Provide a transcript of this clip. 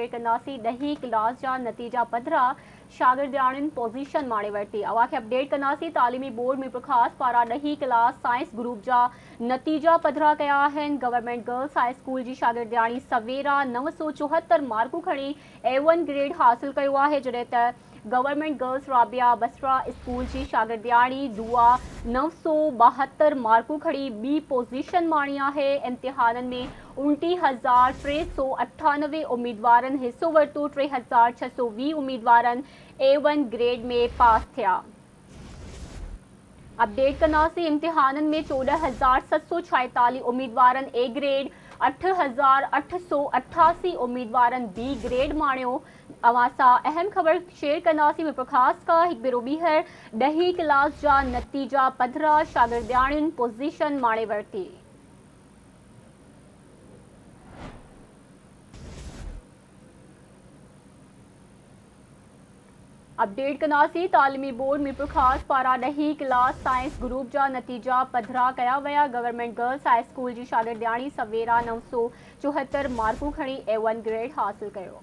Share कंदासीं 10हीं class जा नतीजा पधरा शागिर्दाणियुनि पोज़ीशन माणे वरिती। अव्हां खे अपडेट कंदासीं तालीमी बोर्ड मीरपुर ख़ास पारां 10हीं क्लास साइंस ग्रुप जा नतीजा पधरा कया आहिनि। गवर्नमेंट गर्ल्स हाई स्कूल जी शागिर्दाणी सवेरा 974 मार्कूं खणी A1 ग्रेड हासिल कयो आहे, जॾहिं त government girls Rabia Basra school जी शागिर्दाणी दुआ 972 मार्कूं खणी ॿी पोज़ीशन माणी आहे। इम्तिहाननि में 29,398 उम्मीदवारनि हिसो वरितो। 3,620 उम्मीदवारनि A1 ग्रेड में पास थिया। अपडेट कंदासीं इम्तिहाननि में 14,746 उम्मीदवारनि A ग्रेड, 8,888 उम्मीदवारनि B ग्रेड माणियो। अवां सां अहम ख़बर शेयर कंदासीं मीरपुर ख़ास का हिकु भेरो ॿीहर 10हीं क्लास जा नतीजा पधरा शागिर्दाणियुनि पोज़ीशन माणे वरिती। अपडेट कंदासीं तालीमी बोर्ड मीरपुर ख़ास पारां 10हीं क्लास साइंस ग्रुप जा नतीजा पधरा कया विया। गवर्नमेंट गर्ल्स हाई स्कूल जी शागिर्दाणी सवेरा 974 मार्कूं खणी A1 ग्रेड हासिल कयो।